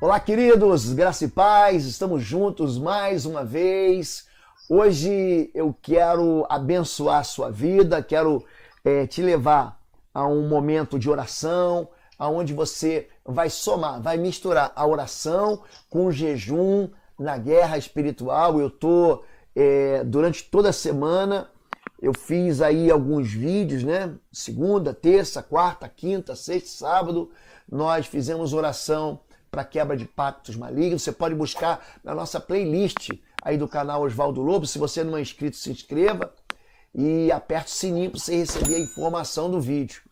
Olá, queridos, graça e paz, estamos juntos mais uma vez. Hoje eu quero abençoar a sua vida, quero te levar a um momento de oração, onde você vai somar, vai misturar a oração com o jejum na guerra espiritual. Eu estou, durante toda a semana, eu fiz aí alguns vídeos, né? Segunda, terça, quarta, quinta, sexta, sábado, nós fizemos oração para quebra de pactos malignos. Você pode buscar na nossa playlist aí do canal Oswaldo Lobo. Se você não é inscrito, se inscreva e aperte o sininho para você receber a informação do vídeo.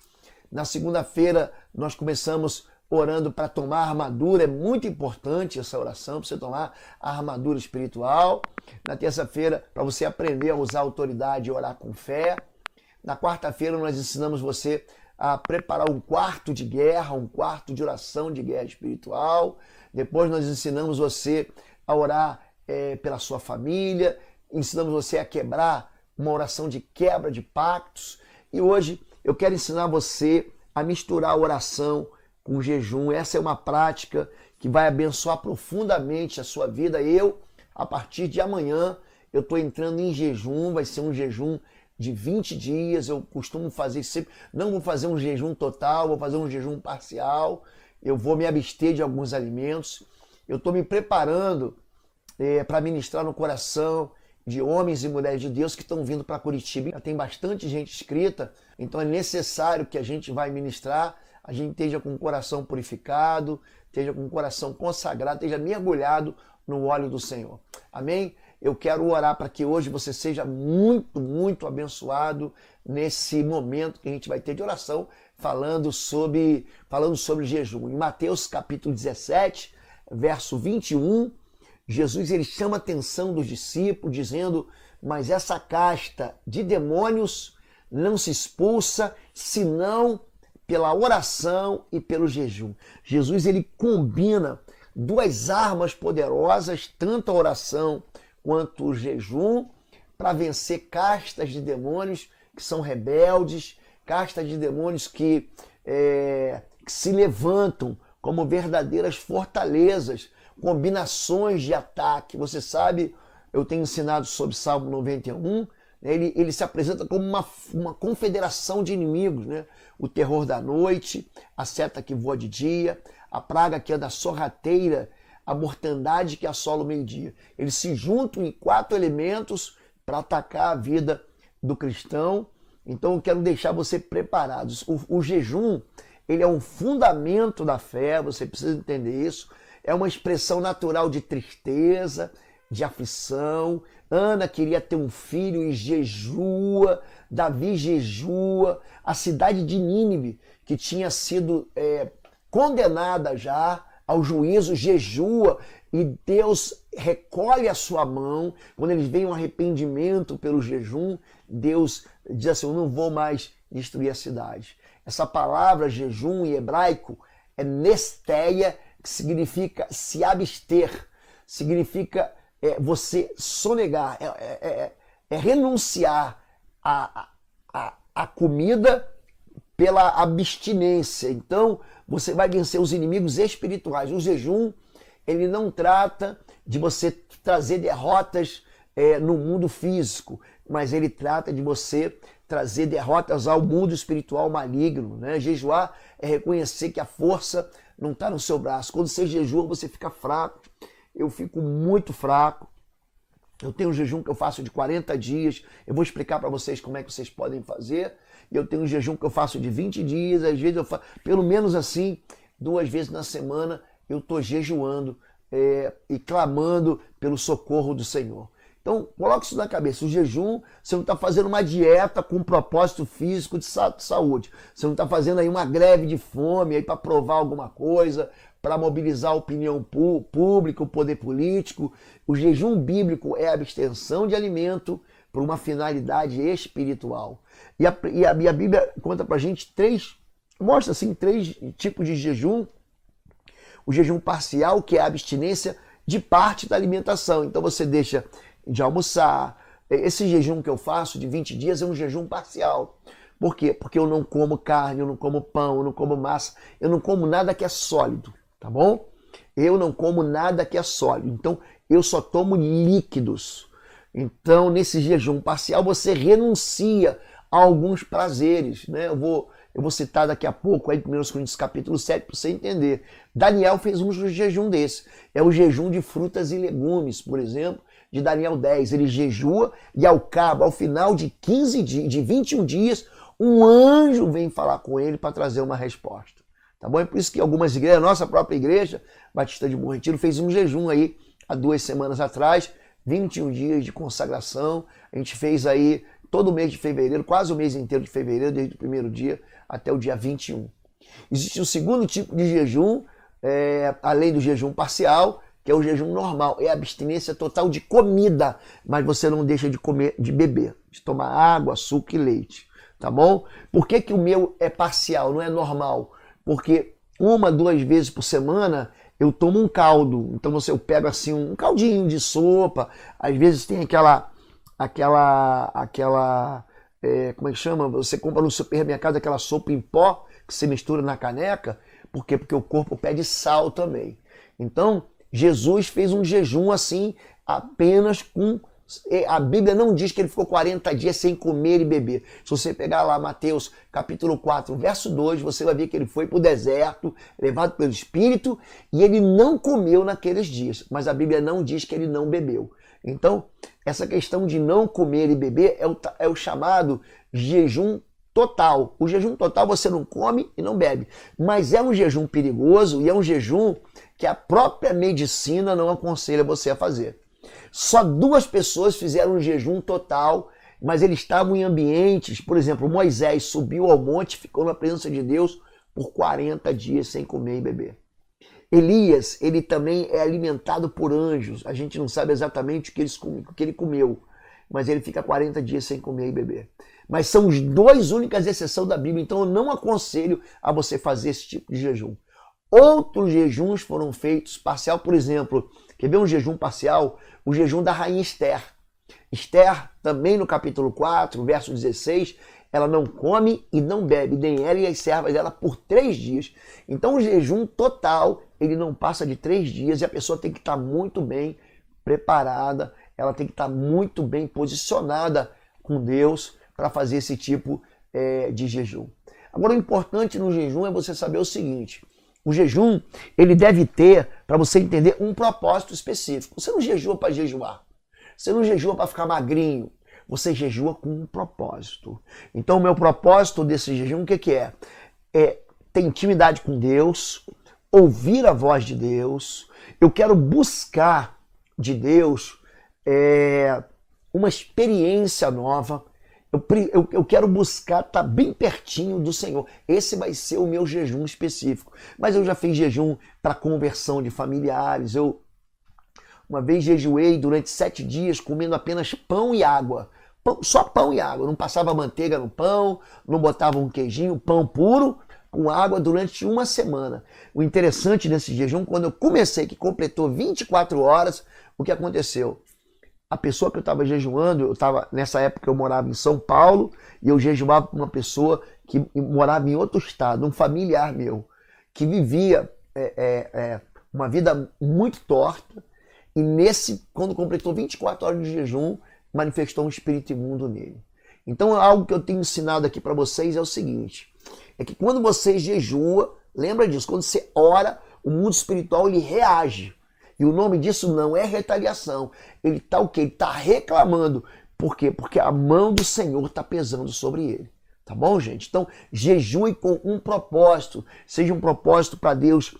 Na segunda-feira nós começamos orando para tomar a armadura. É muito importante essa oração para você tomar a armadura espiritual. Na terça-feira, para você aprender a usar a autoridade e orar com fé. Na quarta-feira nós ensinamos você a preparar um quarto de guerra, um quarto de oração de guerra espiritual. Depois nós ensinamos você a orar pela sua família, ensinamos você a quebrar uma oração de quebra de pactos. E hoje eu quero ensinar você a misturar a oração com o jejum. Essa é uma prática que vai abençoar profundamente a sua vida. A partir de amanhã, eu estou entrando em jejum, vai ser um jejum de 20 dias, eu costumo fazer sempre, não vou fazer um jejum total, vou fazer um jejum parcial, eu vou me abster de alguns alimentos. Eu estou me preparando para ministrar no coração de homens e mulheres de Deus que estão vindo para Curitiba. Já tem bastante gente inscrita, então é necessário que a gente vai ministrar, a gente esteja com o coração purificado, esteja com o coração consagrado, esteja mergulhado no óleo do Senhor. Amém? Eu quero orar para que hoje você seja muito, muito abençoado nesse momento que a gente vai ter de oração, falando sobre jejum. Em Mateus capítulo 17, verso 21, Jesus ele chama a atenção dos discípulos, dizendo: mas essa casta de demônios não se expulsa, senão pela oração e pelo jejum. Jesus ele combina duas armas poderosas, tanto a oração quanto o jejum, para vencer castas de demônios que são rebeldes, castas de demônios que se levantam como verdadeiras fortalezas, combinações de ataque. Você sabe, eu tenho ensinado sobre Salmo 91, ele se apresenta como uma confederação de inimigos, né? O terror da noite, a seta que voa de dia, a praga que anda sorrateira, a mortandade que assola o meio-dia. Eles se juntam em 4 elementos para atacar a vida do cristão. Então eu quero deixar você preparados. O jejum, ele é um fundamento da fé, você precisa entender isso. É uma expressão natural de tristeza, de aflição. Ana queria ter um filho e jejua, Davi jejua. A cidade de Nínive, que tinha sido condenada já ao juízo, jejua, e Deus recolhe a sua mão. Quando eles veem um arrependimento pelo jejum, Deus diz assim: eu não vou mais destruir a cidade. Essa palavra jejum em hebraico é nesteia, que significa se abster, significa você sonegar, renunciar à comida pela abstinência. Então, você vai vencer os inimigos espirituais. O jejum, ele não trata de você trazer derrotas no mundo físico, mas ele trata de você trazer derrotas ao mundo espiritual maligno, né? Jejuar é reconhecer que a força não está no seu braço. Quando você jejua, você fica fraco. Eu fico muito fraco. Eu tenho um jejum que eu faço de 40 dias. Eu vou explicar para vocês como é que vocês podem fazer. Eu tenho um jejum que eu faço de 20 dias. Às vezes eu faço, pelo menos assim, 2 vezes na semana, eu estou jejuando e clamando pelo socorro do Senhor. Então, coloque isso na cabeça. O jejum, você não está fazendo uma dieta com um propósito físico de saúde. Você não está fazendo aí uma greve de fome aí para provar alguma coisa, para mobilizar a opinião pública, o poder político. O jejum bíblico é a abstenção de alimento por uma finalidade espiritual. E a Bíblia conta pra gente mostra assim 3 tipos de jejum. O jejum parcial, que é a abstinência de parte da alimentação. Então você deixa de almoçar. Esse jejum que eu faço de 20 dias é um jejum parcial. Por quê? Porque eu não como carne, eu não como pão, eu não como massa, eu não como nada que é sólido, tá bom? Eu não como nada que é sólido, então eu só tomo líquidos. Então, nesse jejum parcial, você renuncia a alguns prazeres, né? Eu vou citar daqui a pouco, aí 1 Coríntios capítulo 7, para você entender. Daniel fez um jejum desse. É o jejum de frutas e legumes, por exemplo, de Daniel 10. Ele jejua e ao final de 15 dias, de 21 dias, um anjo vem falar com ele para trazer uma resposta. Tá bom? É por isso que algumas igrejas, a nossa própria igreja, Batista de Bom Retiro, fez um jejum aí há 2 semanas atrás, 21 dias de consagração. A gente fez aí todo o mês de fevereiro, quase o mês inteiro de fevereiro, desde o primeiro dia até o dia 21. Existe o segundo tipo de jejum, além do jejum parcial, que é o jejum normal, é a abstinência total de comida, mas você não deixa de comer, de beber, de tomar água, açúcar e leite, tá bom? Por que que o meu é parcial, não é normal? Porque 1, 2 vezes por semana eu tomo um caldo, então eu pego assim um caldinho de sopa, às vezes tem como é que chama? Você compra no supermercado aquela sopa em pó que você mistura na caneca. Por quê? Porque o corpo pede sal também. Então, Jesus fez um jejum assim, apenas com... A Bíblia não diz que ele ficou 40 dias sem comer e beber. Se você pegar lá Mateus capítulo 4, verso 2, você vai ver que ele foi para o deserto, levado pelo Espírito, e ele não comeu naqueles dias. Mas a Bíblia não diz que ele não bebeu. Então, essa questão de não comer e beber é o chamado jejum total. O jejum total você não come e não bebe. Mas é um jejum perigoso e é um jejum que a própria medicina não aconselha você a fazer. Só 2 pessoas fizeram um jejum total, mas eles estavam em ambientes, por exemplo, Moisés subiu ao monte, ficou na presença de Deus por 40 dias sem comer e beber. Elias, ele também é alimentado por anjos. A gente não sabe exatamente o que ele comeu, mas ele fica 40 dias sem comer e beber. Mas são as 2 únicas exceções da Bíblia, então eu não aconselho a você fazer esse tipo de jejum. Outros jejuns foram feitos parcial, por exemplo, quer ver um jejum parcial? O jejum da rainha Esther. Esther, também no capítulo 4, verso 16, ela não come e não bebe, nem ela e as servas dela, por 3 dias. Então o jejum total, ele não passa de 3 dias e a pessoa tem que estar muito bem preparada, ela tem que estar muito bem posicionada com Deus para fazer esse tipo de jejum. Agora, o importante no jejum é você saber o seguinte: o jejum, ele deve ter, para você entender, um propósito específico. Você não jejua para jejuar, você não jejua para ficar magrinho, você jejua com um propósito. Então, o meu propósito desse jejum, o que é? É ter intimidade com Deus, ouvir a voz de Deus. Eu quero buscar de Deus uma experiência nova. Eu quero buscar estar bem pertinho do Senhor. Esse vai ser o meu jejum específico. Mas eu já fiz jejum para conversão de familiares. Eu uma vez jejuei durante 7 dias comendo apenas pão e água. Só pão e água. Não passava manteiga no pão, não botava um queijinho, pão puro com água durante 1 semana. O interessante nesse jejum, quando eu comecei, que completou 24 horas, o que aconteceu? A pessoa que eu estava jejuando, nessa época eu morava em São Paulo e eu jejuava com uma pessoa que morava em outro estado, um familiar meu, que vivia uma vida muito torta e quando completou 24 horas de jejum, manifestou um espírito imundo nele. Então algo que eu tenho ensinado aqui para vocês é o seguinte, é que quando você jejua, lembra disso, quando você ora, o mundo espiritual ele reage. E o nome disso não é retaliação. Ele está o quê? Ele está reclamando. Por quê? Porque a mão do Senhor está pesando sobre ele. Tá bom, gente? Então, jejue com um propósito. Seja um propósito para Deus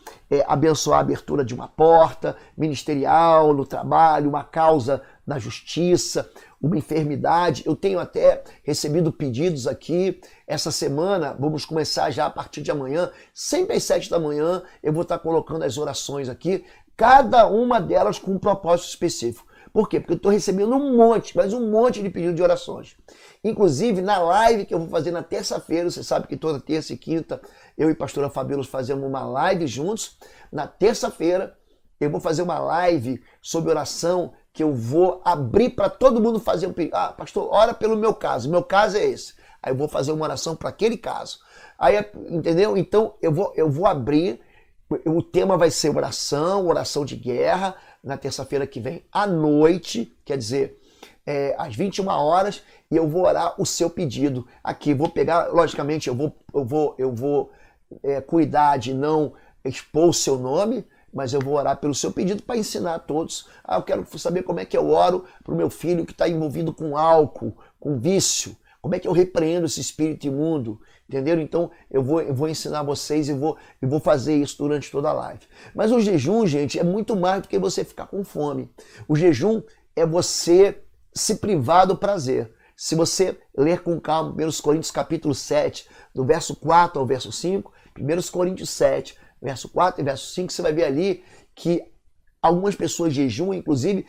abençoar a abertura de uma porta ministerial, no trabalho, uma causa na justiça, uma enfermidade. Eu tenho até recebido pedidos aqui. Essa semana, vamos começar já a partir de amanhã, sempre às 7 da manhã, eu vou estar colocando as orações aqui, cada uma delas com um propósito específico. Por quê? Porque eu estou recebendo um monte de pedidos de orações. Inclusive, na live que eu vou fazer na terça-feira, você sabe que toda terça e quinta, eu e a pastora Fabíola fazemos uma live juntos. Na terça-feira, eu vou fazer uma live sobre oração, que eu vou abrir para todo mundo fazer um pedido. Ah, pastor, ora pelo meu caso. Meu caso é esse. Aí eu vou fazer uma oração para aquele caso. Aí, entendeu? Então, eu vou abrir O tema vai ser oração de guerra, na terça-feira que vem à noite, quer dizer, às 21 horas, e eu vou orar o seu pedido aqui. Vou pegar, logicamente, eu vou cuidar de não expor o seu nome, mas eu vou orar pelo seu pedido para ensinar a todos. Eu quero saber como é que eu oro para o meu filho que está envolvido com álcool, com vício. Como é que eu repreendo esse espírito imundo? Entenderam? Então eu vou ensinar vocês e vou fazer isso durante toda a live. Mas o jejum, gente, é muito mais do que você ficar com fome. O jejum é você se privar do prazer. Se você ler com calma 1 Coríntios capítulo 7, do verso 4 ao verso 5, 1 Coríntios 7, verso 4 e verso 5, você vai ver ali que algumas pessoas jejuam, inclusive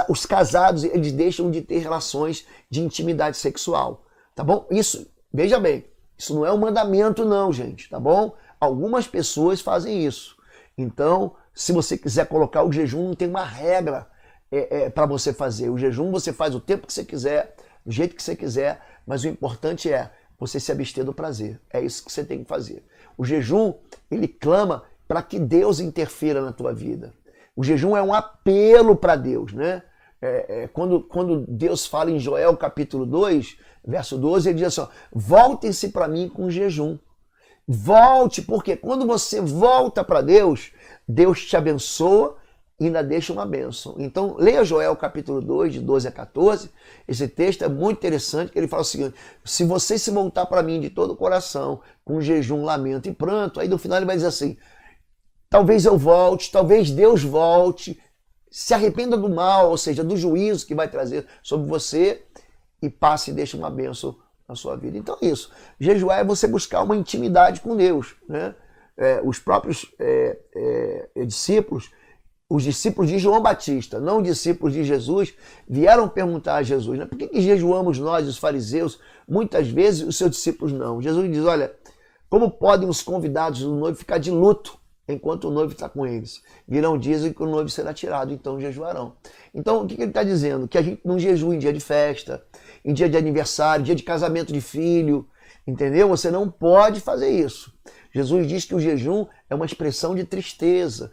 os casados, eles deixam de ter relações de intimidade sexual, tá bom? Isso, veja bem, isso não é um mandamento não, gente, tá bom? Algumas pessoas fazem isso. Então, se você quiser colocar o jejum, não tem uma regra para você fazer. O jejum você faz o tempo que você quiser, do jeito que você quiser, mas o importante é você se abster do prazer. É isso que você tem que fazer. O jejum, ele clama para que Deus interfira na tua vida. O jejum é um apelo para Deus, né? Quando Deus fala em Joel capítulo 2, verso 12, ele diz assim, ó, voltem-se para mim com jejum. Volte, porque quando você volta para Deus, Deus te abençoa e ainda deixa uma bênção. Então, leia Joel capítulo 2, de 12 a 14. Esse texto é muito interessante, que ele fala o seguinte, se você se voltar para mim de todo o coração, com jejum, lamento e pranto, aí no final ele vai dizer assim, talvez eu volte, talvez Deus volte, se arrependa do mal, ou seja, do juízo que vai trazer sobre você e passe e deixe uma bênção na sua vida. Então é isso. Jejuar é você buscar uma intimidade com Deus, né? Os próprios discípulos, os discípulos de João Batista, não discípulos de Jesus, vieram perguntar a Jesus, né? Por que jejuamos nós, os fariseus, muitas vezes os seus discípulos não? Jesus diz, olha, como podem os convidados do noivo ficar de luto enquanto o noivo está com eles? Virão dias em que o noivo será tirado, então jejuarão. Então o que ele está dizendo? Que a gente não jejua em dia de festa, em dia de aniversário, dia de casamento de filho, entendeu? Você não pode fazer isso. Jesus diz que o jejum é uma expressão de tristeza,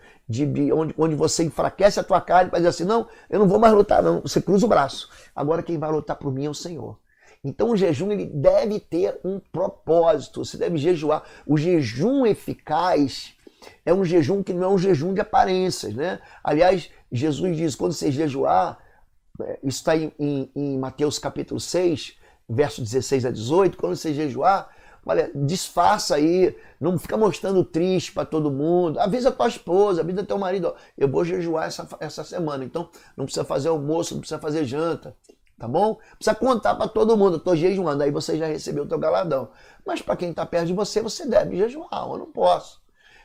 onde você enfraquece a tua carne para dizer assim, não, eu não vou mais lutar não, você cruza o braço. Agora quem vai lutar por mim é o Senhor. Então o jejum ele deve ter um propósito, você deve jejuar. O jejum eficaz é um jejum que não é um jejum de aparências, né? Aliás, Jesus diz, quando você jejuar, isso está em Mateus capítulo 6, verso 16 a 18, quando você jejuar, olha, disfarça aí, não fica mostrando triste para todo mundo, avisa a tua esposa, avisa teu marido, ó, eu vou jejuar essa semana, então não precisa fazer almoço, não precisa fazer janta, tá bom? Precisa contar para todo mundo, eu tô jejuando, aí você já recebeu o teu galadão. Mas para quem está perto de você, você deve jejuar, eu não posso.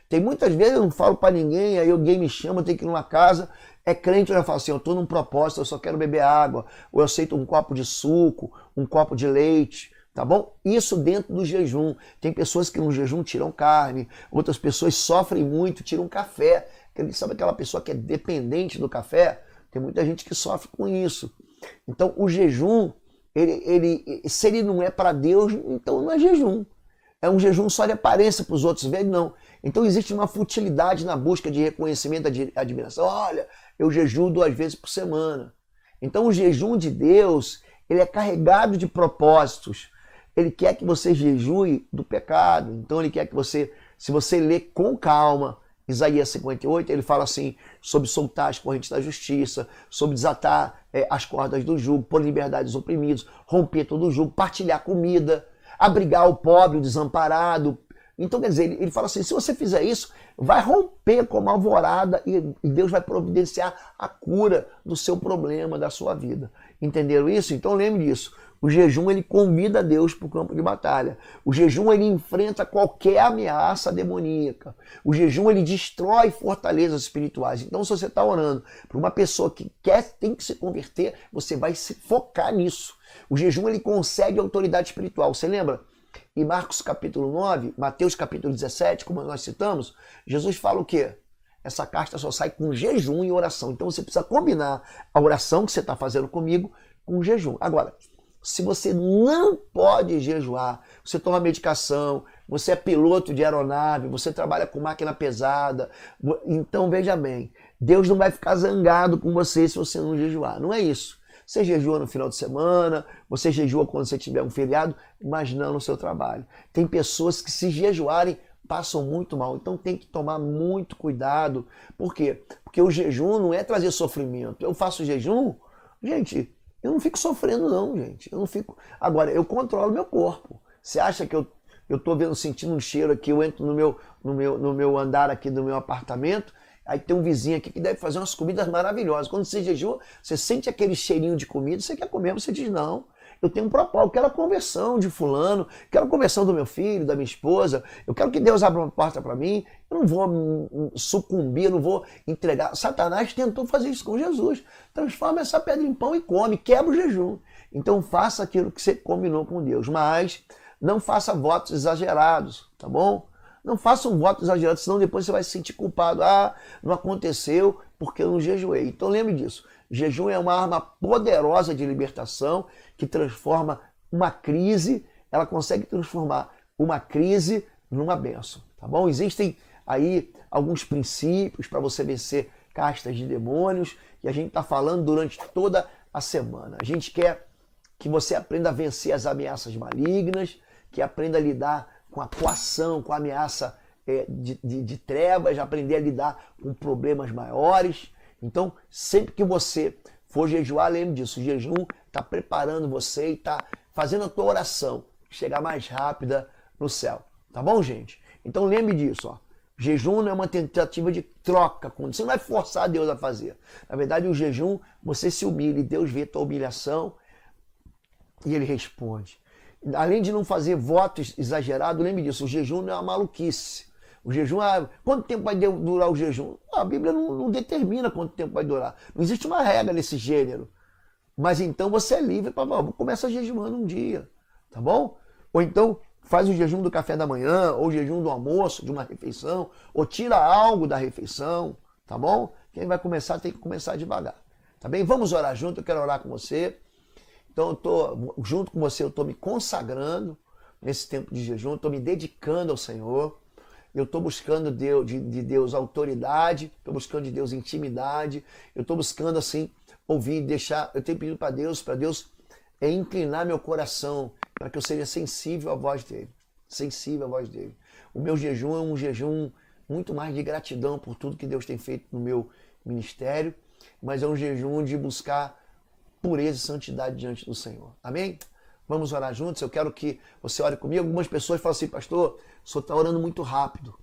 Tem muitas vezes eu não falo para ninguém, aí alguém me chama, eu tenho que ir numa casa, é crente, eu já falo assim, eu estou num propósito, eu só quero beber água, ou eu aceito um copo de suco, um copo de leite, tá bom? Isso dentro do jejum. Tem pessoas que no jejum tiram carne, outras pessoas sofrem muito, tiram café. Sabe aquela pessoa que é dependente do café? Tem muita gente que sofre com isso. Então o jejum, se ele não é para Deus, então não é jejum. É um jejum só de aparência para os outros verem, não. Então existe uma futilidade na busca de reconhecimento, de admiração. Olha, eu jejuo 2 vezes por semana. Então o jejum de Deus, ele é carregado de propósitos. Ele quer que você jejue do pecado. Então ele quer que você, se você ler com calma, Isaías 58, ele fala assim, sobre soltar as correntes da justiça, sobre desatar as cordas do jugo, pôr liberdade dos oprimidos, romper todo o jugo, partilhar comida, abrigar o pobre, o desamparado. Então, quer dizer, ele fala assim, se você fizer isso, vai romper como alvorada e Deus vai providenciar a cura do seu problema, da sua vida. Entenderam isso? Então lembre disso. O jejum, ele convida Deus para o campo de batalha. O jejum, ele enfrenta qualquer ameaça demoníaca. O jejum, ele destrói fortalezas espirituais. Então, se você está orando para uma pessoa que tem que se converter, você vai se focar nisso. O jejum, ele concede autoridade espiritual. Você lembra? Em Marcos capítulo 9, Mateus capítulo 17, como nós citamos, Jesus fala o quê? Essa casta só sai com jejum e oração. Então, você precisa combinar a oração que você está fazendo comigo com o jejum. Agora, se você não pode jejuar, você toma medicação, você é piloto de aeronave, você trabalha com máquina pesada. Então veja bem, Deus não vai ficar zangado com você se você não jejuar. Não é isso. Você jejua no final de semana, você jejua quando você tiver um feriado, mas não no seu trabalho. Tem pessoas que se jejuarem passam muito mal, então tem que tomar muito cuidado. Por quê? Porque o jejum não é trazer sofrimento. Eu faço jejum, gente, eu não fico sofrendo não, gente. Eu não fico. Agora, eu controlo meu corpo. Você acha que eu tô vendo, sentindo um cheiro aqui, eu entro no meu andar aqui do meu apartamento, aí tem um vizinho aqui que deve fazer umas comidas maravilhosas. Quando você jejua, você sente aquele cheirinho de comida, você quer comer, você diz, não, eu tenho um propósito, eu quero a conversão de fulano, quero a conversão do meu filho, da minha esposa, eu quero que Deus abra uma porta para mim, eu não vou sucumbir, eu não vou entregar. Satanás tentou fazer isso com Jesus. Transforma essa pedra em pão e come, quebra o jejum. Então faça aquilo que você combinou com Deus, mas não faça votos exagerados, tá bom? Não faça um voto exagerado, senão depois você vai se sentir culpado. Ah, não aconteceu porque eu não jejuei. Então lembre disso. Jejum é uma arma poderosa de libertação que transforma uma crise, ela consegue transformar uma crise numa bênção, tá bom? Existem aí alguns princípios para você vencer castas de demônios e a gente está falando durante toda a semana. A gente quer que você aprenda a vencer as ameaças malignas, que aprenda a lidar com a coação, com a ameaça de trevas, aprender a lidar com problemas maiores. Então, sempre que você for jejuar, lembre disso, o jejum está preparando você e está fazendo a tua oração chegar mais rápida no céu. Tá bom, gente? Então lembre disso, ó. Jejum não é uma tentativa de troca, você não vai forçar Deus a fazer. Na verdade, o jejum, você se humilha e Deus vê a tua humilhação e Ele responde. Além de não fazer votos exagerados, lembre disso, o jejum não é uma maluquice. O jejum, quanto tempo vai durar o jejum? A Bíblia não determina quanto tempo vai durar. Não existe uma regra nesse gênero. Mas então você é livre para, começa jejuando um dia, tá bom? Ou então faz o jejum do café da manhã, ou o jejum do almoço, de uma refeição, ou tira algo da refeição, tá bom? Quem vai começar tem que começar devagar, tá bem? Vamos orar junto, eu quero orar com você. Então, junto com você, eu estou me consagrando nesse tempo de jejum, estou me dedicando ao Senhor, eu estou buscando de Deus autoridade, estou buscando de Deus intimidade, eu estou buscando, assim, ouvir, deixar, eu tenho pedido para Deus inclinar meu coração, para que eu seja sensível à voz dEle, sensível à voz dEle. O meu jejum é um jejum muito mais de gratidão por tudo que Deus tem feito no meu ministério, mas é um jejum de buscar pureza e santidade diante do Senhor. Amém? Vamos orar juntos? Eu quero que você ore comigo. Algumas pessoas falam assim, pastor, o senhor está orando muito rápido.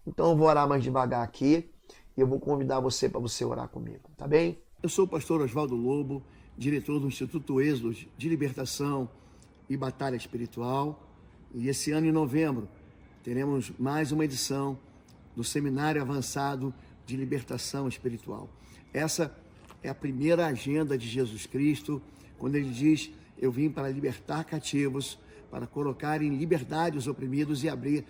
Então eu vou orar mais devagar aqui e eu vou convidar você para você orar comigo. Tá bem? Eu sou o pastor Oswaldo Lobo, diretor do Instituto Êxodo de Libertação e Batalha Espiritual. E esse ano, em novembro, teremos mais uma edição do Seminário Avançado de Libertação Espiritual. Essa é a primeira agenda de Jesus Cristo, quando ele diz, eu vim para libertar cativos, para colocar em liberdade os oprimidos e abrir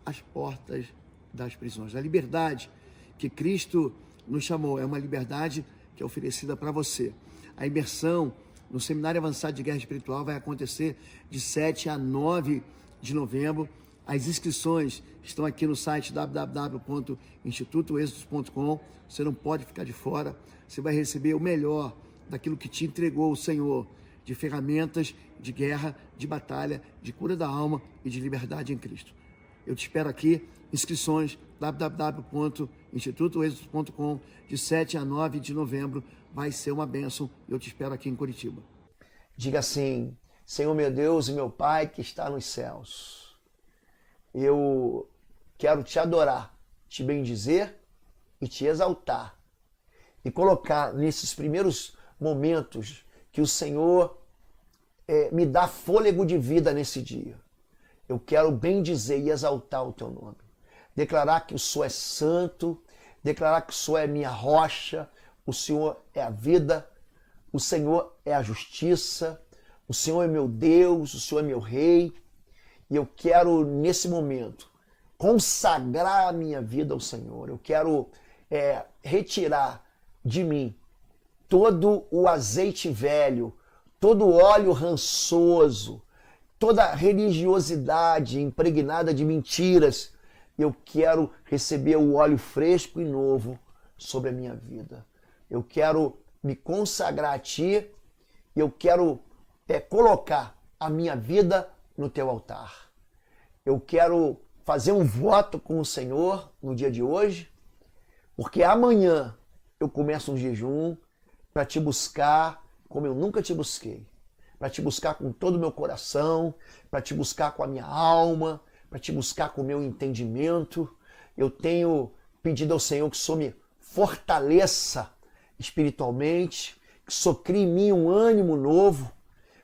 as portas das prisões. A liberdade que Cristo nos chamou é uma liberdade que é oferecida para você. A imersão no Seminário Avançado de Guerra Espiritual vai acontecer de 7 a 9 de novembro. As inscrições estão aqui no site www.institutoexodus.com. Você não pode ficar de fora. Você vai receber o melhor daquilo que te entregou o Senhor, de ferramentas de guerra, de batalha, de cura da alma e de liberdade em Cristo. Eu te espero aqui. Inscrições www.institutoexodus.com, de 7 a 9 de novembro. Vai ser uma bênção. Eu te espero aqui em Curitiba. Diga assim, Senhor meu Deus e meu Pai que está nos céus, eu quero te adorar, te bendizer e te exaltar. E colocar nesses primeiros momentos que o Senhor me dá fôlego de vida nesse dia. Eu quero bendizer e exaltar o teu nome. Declarar que o Senhor é santo, declarar que o Senhor é minha rocha, o Senhor é a vida, o Senhor é a justiça, o Senhor é meu Deus, o Senhor é meu Rei. E eu quero, nesse momento, consagrar a minha vida ao Senhor. Eu quero retirar de mim todo o azeite velho, todo o óleo rançoso, toda religiosidade impregnada de mentiras. Eu quero receber o óleo fresco e novo sobre a minha vida. Eu quero me consagrar a Ti e eu quero colocar a minha vida no Teu altar. Eu quero fazer um voto com o Senhor no dia de hoje, porque amanhã eu começo um jejum para Te buscar como eu nunca Te busquei. Para Te buscar com todo o meu coração, para Te buscar com a minha alma, para Te buscar com o meu entendimento. Eu tenho pedido ao Senhor que o Senhor me fortaleça espiritualmente, que o Senhor crie em mim um ânimo novo,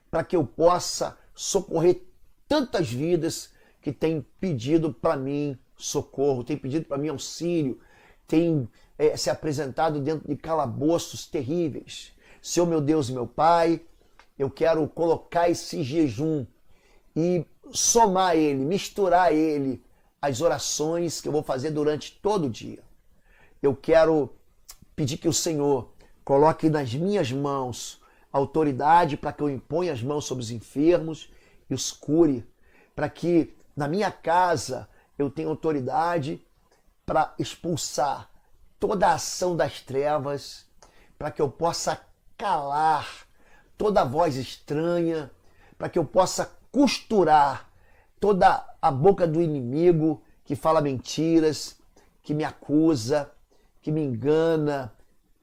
para que eu possa socorrer tantas vidas que têm pedido para mim socorro, têm pedido para mim auxílio, têm se apresentado dentro de calabouços terríveis. Senhor, meu Deus e meu Pai, eu quero colocar esse jejum e somar ele, misturar ele às orações que eu vou fazer durante todo o dia. Eu quero pedir que o Senhor coloque nas minhas mãos autoridade para que eu imponha as mãos sobre os enfermos e os cure, para que na minha casa eu tenha autoridade para expulsar toda a ação das trevas, para que eu possa calar toda a voz estranha, para que eu possa costurar toda a boca do inimigo que fala mentiras, que me acusa, que me engana,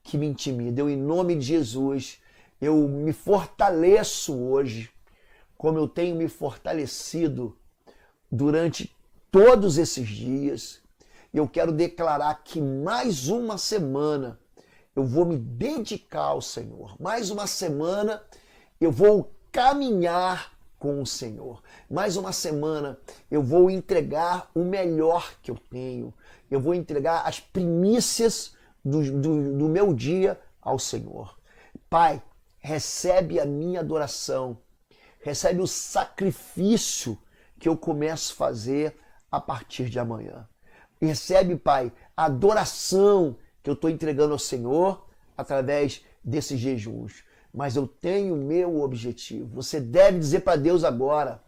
que me intimida. Eu, em nome de Jesus, eu me fortaleço hoje, como eu tenho me fortalecido durante todos esses dias. Eu quero declarar que mais uma semana eu vou me dedicar ao Senhor. Mais uma semana eu vou caminhar com o Senhor. Mais uma semana eu vou entregar o melhor que eu tenho. Eu vou entregar as primícias do meu dia ao Senhor. Pai, recebe a minha adoração. Recebe o sacrifício que eu começo a fazer a partir de amanhã. Recebe, Pai, a adoração que eu estou entregando ao Senhor através desses jejuns. Mas eu tenho o meu objetivo. Você deve dizer para Deus agora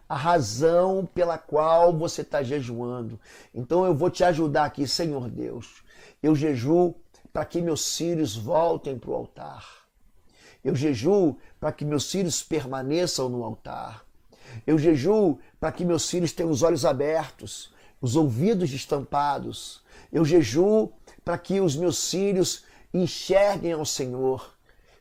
a razão pela qual você está jejuando. Então eu vou te ajudar aqui, Senhor Deus. Eu jejuo para que meus filhos voltem para o altar. Eu jejuo para que meus filhos permaneçam no altar. Eu jejuo para que meus filhos tenham os olhos abertos, os ouvidos destampados. Eu jejuo para que os meus filhos enxerguem ao Senhor,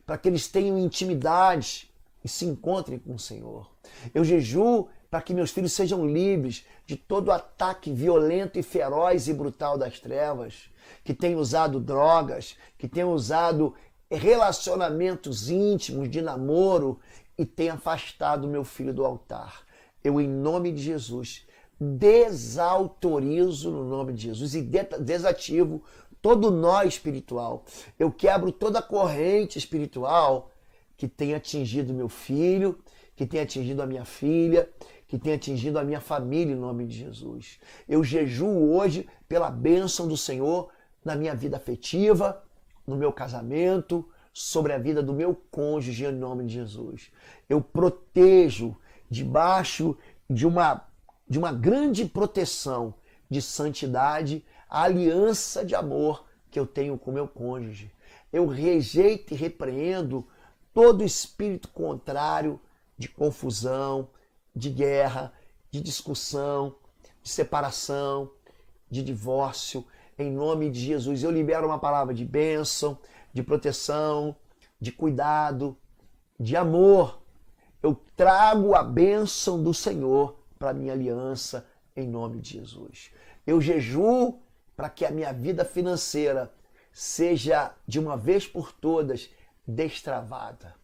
para que eles tenham intimidade e se encontrem com o Senhor. Eu jejuo para que meus filhos sejam livres de todo ataque violento e feroz e brutal das trevas, que tenham usado drogas, que tenham usado relacionamentos íntimos de namoro e tenham afastado meu filho do altar. Eu, em nome de Jesus, desautorizo no nome de Jesus e desativo todo nó espiritual. Eu quebro toda corrente espiritual que tenha atingido meu filho, que tenha atingido a minha filha, que tenha atingido a minha família em nome de Jesus. Eu jejuo hoje pela bênção do Senhor na minha vida afetiva, no meu casamento, sobre a vida do meu cônjuge em nome de Jesus. Eu protejo debaixo de uma grande proteção de santidade, a aliança de amor que eu tenho com meu cônjuge. Eu rejeito e repreendo todo espírito contrário de confusão, de guerra, de discussão, de separação, de divórcio. Em nome de Jesus, eu libero uma palavra de bênção, de proteção, de cuidado, de amor. Eu trago a bênção do Senhor para a minha aliança em nome de Jesus. Eu jejuo para que a minha vida financeira seja de uma vez por todas destravada.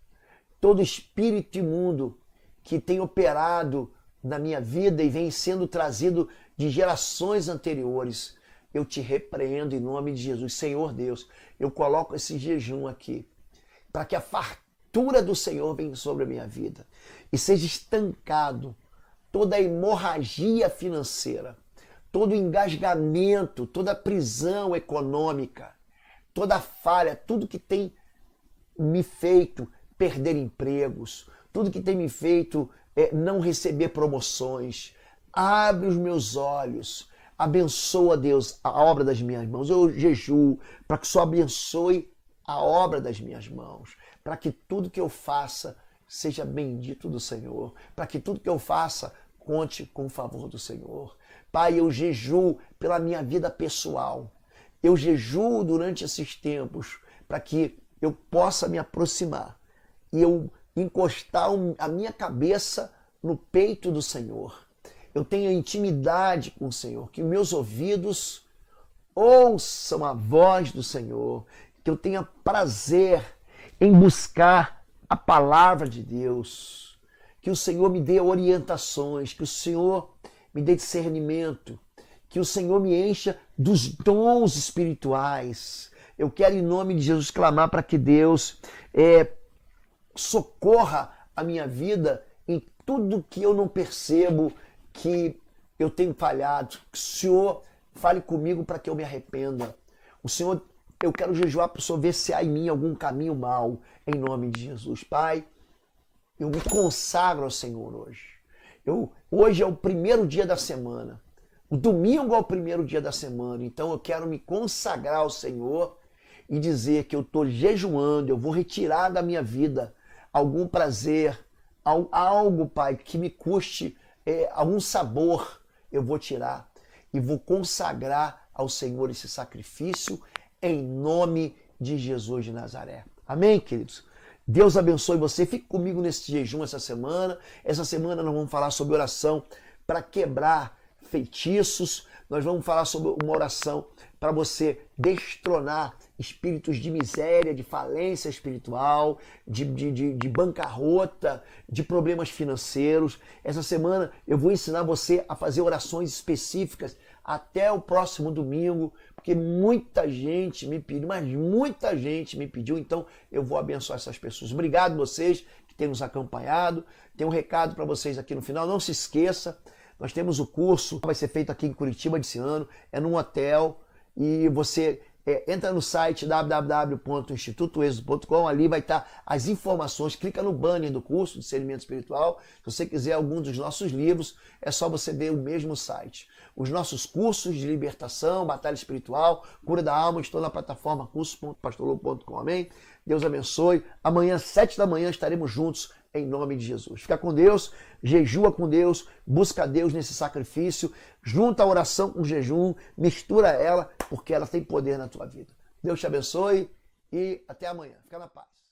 Todo espírito imundo que tem operado na minha vida e vem sendo trazido de gerações anteriores, eu te repreendo em nome de Jesus. Senhor Deus, eu coloco esse jejum aqui para que a fartura do Senhor venha sobre a minha vida e seja estancado toda a hemorragia financeira, todo o engasgamento, toda a prisão econômica, toda a falha, tudo que tem me feito perder empregos, tudo que tem me feito não receber promoções. Abre os meus olhos. Abençoa, Deus, a obra das minhas mãos. Eu jejuo para que o Senhor abençoe a obra das minhas mãos. Para que tudo que eu faça seja bendito do Senhor. Para que tudo que eu faça conte com o favor do Senhor. Pai, eu jejuo pela minha vida pessoal. Eu jejuo durante esses tempos para que eu possa me aproximar e eu encostar a minha cabeça no peito do Senhor. Eu tenho intimidade com o Senhor, que meus ouvidos ouçam a voz do Senhor, que eu tenha prazer em buscar a palavra de Deus, que o Senhor me dê orientações, que o Senhor me dê discernimento, que o Senhor me encha dos dons espirituais. Eu quero, em nome de Jesus, clamar para que Deus socorra a minha vida em tudo que eu não percebo que eu tenho falhado. Que o Senhor fale comigo para que eu me arrependa. O Senhor, eu quero jejuar para o Senhor ver se há em mim algum caminho mau, em nome de Jesus. Pai, eu me consagro ao Senhor hoje. Hoje é o primeiro dia da semana. O domingo é o primeiro dia da semana. Então eu quero me consagrar ao Senhor e dizer que eu estou jejuando, eu vou retirar da minha vida algum prazer, algo, Pai, que me custe algum sabor, eu vou tirar e vou consagrar ao Senhor esse sacrifício em nome de Jesus de Nazaré. Amém, queridos? Deus abençoe você. Fique comigo nesse jejum essa semana. Essa semana nós vamos falar sobre oração para quebrar feitiços. Nós vamos falar sobre uma oração para você destronar espíritos de miséria, de falência espiritual, de bancarrota, de problemas financeiros. Essa semana eu vou ensinar você a fazer orações específicas até o próximo domingo, porque muita gente me pediu, mas muita gente me pediu, então eu vou abençoar essas pessoas. Obrigado vocês que têm nos acompanhado. Tem um recado para vocês aqui no final, não se esqueça, nós temos o curso, vai ser feito aqui em Curitiba esse ano, é num hotel, e você entra no site www.institutoexo.com, ali vai estar as informações, clica no banner do curso de discernimento espiritual. Se você quiser algum dos nossos livros, é só você ver o mesmo site. Os nossos cursos de libertação, batalha espiritual, cura da alma, estão na plataforma curso.pastorlobo.com, amém? Deus abençoe. Amanhã, 7 da manhã, estaremos juntos em nome de Jesus. Fica com Deus, jejua com Deus, busca Deus nesse sacrifício, junta a oração com o jejum, mistura ela, porque ela tem poder na tua vida. Deus te abençoe e até amanhã. Fica na paz.